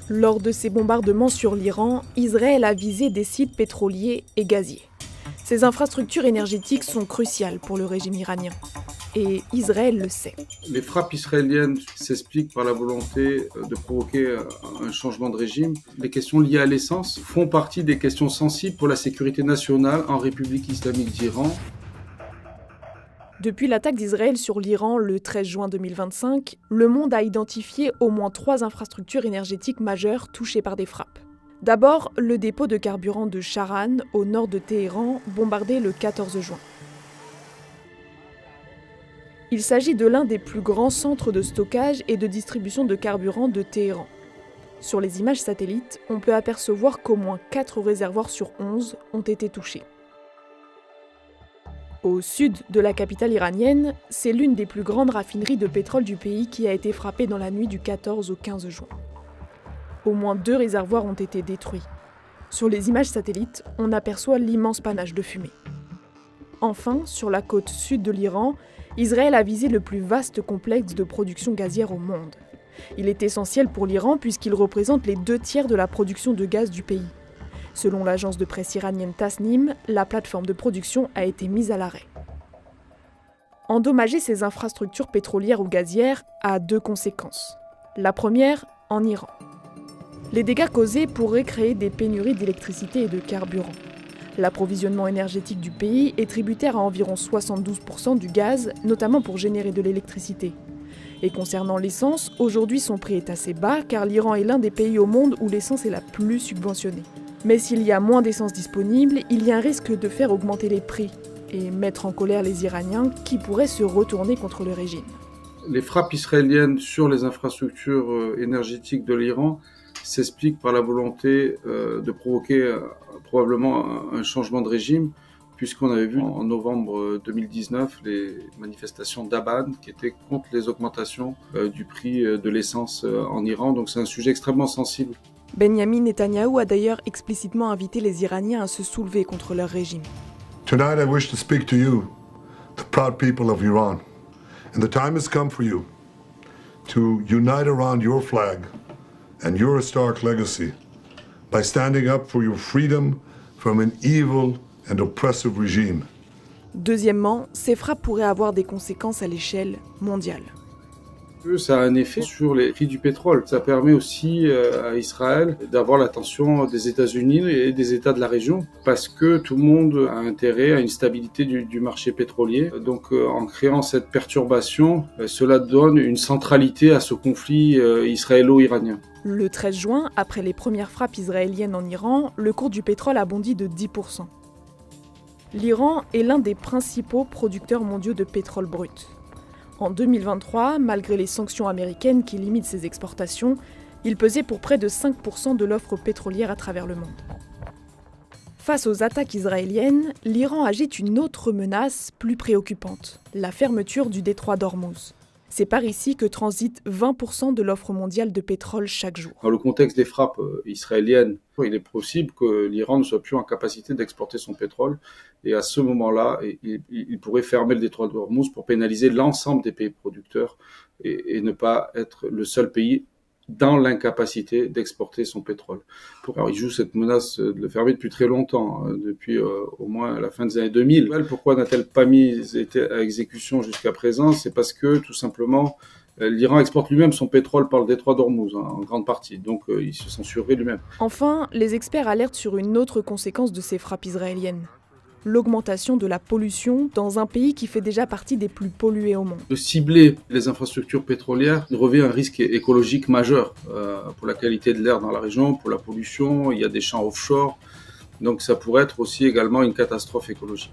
Lors de ses bombardements sur l'Iran, Israël a visé des sites pétroliers et gaziers. Ces infrastructures énergétiques sont cruciales pour le régime iranien. Et Israël le sait. Les frappes israéliennes s'expliquent par la volonté de provoquer un changement de régime. Les questions liées à l'essence font partie des questions sensibles pour la sécurité nationale en République islamique d'Iran. Depuis l'attaque d'Israël sur l'Iran le 13 juin 2025, le monde a identifié au moins 3 infrastructures énergétiques majeures touchées par des frappes. D'abord, le dépôt de carburant de Sharan, au nord de Téhéran, bombardé le 14 juin. Il s'agit de l'un des plus grands centres de stockage et de distribution de carburant de Téhéran. Sur les images satellites, on peut apercevoir qu'au moins 4 réservoirs sur 11 ont été touchés. Au sud de la capitale iranienne, c'est l'une des plus grandes raffineries de pétrole du pays qui a été frappée dans la nuit du 14 au 15 juin. Au moins 2 réservoirs ont été détruits. Sur les images satellites, on aperçoit l'immense panache de fumée. Enfin, sur la côte sud de l'Iran, Israël a visé le plus vaste complexe de production gazière au monde. Il est essentiel pour l'Iran puisqu'il représente les 2/3 de la production de gaz du pays. Selon l'agence de presse iranienne Tasnim, la plateforme de production a été mise à l'arrêt. Endommager ces infrastructures pétrolières ou gazières a 2 conséquences. La première, en Iran. Les dégâts causés pourraient créer des pénuries d'électricité et de carburant. L'approvisionnement énergétique du pays est tributaire à environ 72% du gaz, notamment pour générer de l'électricité. Et concernant l'essence, aujourd'hui son prix est assez bas car l'Iran est l'un des pays au monde où l'essence est la plus subventionnée. Mais s'il y a moins d'essence disponible, il y a un risque de faire augmenter les prix et mettre en colère les Iraniens qui pourraient se retourner contre le régime. Les frappes israéliennes sur les infrastructures énergétiques de l'Iran s'expliquent par la volonté de provoquer probablement un changement de régime, puisqu'on avait vu en novembre 2019 les manifestations d'Aban qui étaient contre les augmentations du prix de l'essence en Iran. Donc c'est un sujet extrêmement sensible. Benjamin Netanyahou a d'ailleurs explicitement invité les Iraniens à se soulever contre leur régime. Tonight I wish to speak to you, the proud people of Iran. And the time has come for you to unite around your flag and your historic legacy by standing up for your freedom from an evil and oppressive regime. Deuxièmement, ces frappes pourraient avoir des conséquences à l'échelle mondiale. Ça a un effet sur les prix du pétrole. Ça permet aussi à Israël d'avoir l'attention des États-Unis et des États de la région parce que tout le monde a intérêt à une stabilité du marché pétrolier. Donc en créant cette perturbation, cela donne une centralité à ce conflit israélo-iranien. Le 13 juin, après les premières frappes israéliennes en Iran, le cours du pétrole a bondi de 10%. L'Iran est l'un des principaux producteurs mondiaux de pétrole brut. En 2023, malgré les sanctions américaines qui limitent ses exportations, il pesait pour près de 5% de l'offre pétrolière à travers le monde. Face aux attaques israéliennes, l'Iran agite une autre menace plus préoccupante, la fermeture du détroit d'Ormuz. C'est par ici que transite 20% de l'offre mondiale de pétrole chaque jour. Dans le contexte des frappes israéliennes, il est possible que l'Iran ne soit plus en capacité d'exporter son pétrole. Et à ce moment-là, il pourrait fermer le détroit d'Ormuz pour pénaliser l'ensemble des pays producteurs et ne pas être le seul pays dans l'incapacité d'exporter son pétrole. Alors, il joue cette menace de le fermer depuis très longtemps, depuis au moins la fin des années 2000. Pourquoi n'a-t-elle pas été à exécution jusqu'à présent ? C'est parce que, tout simplement, l'Iran exporte lui-même son pétrole par le détroit d'Ormuz, en grande partie. Donc, il se censurerait lui-même. Enfin, les experts alertent sur une autre conséquence de ces frappes israéliennes. L'augmentation de la pollution dans un pays qui fait déjà partie des plus pollués au monde. De cibler les infrastructures pétrolières revêt un risque écologique majeur pour la qualité de l'air dans la région, pour la pollution. Il y a des champs offshore, donc ça pourrait être aussi également une catastrophe écologique.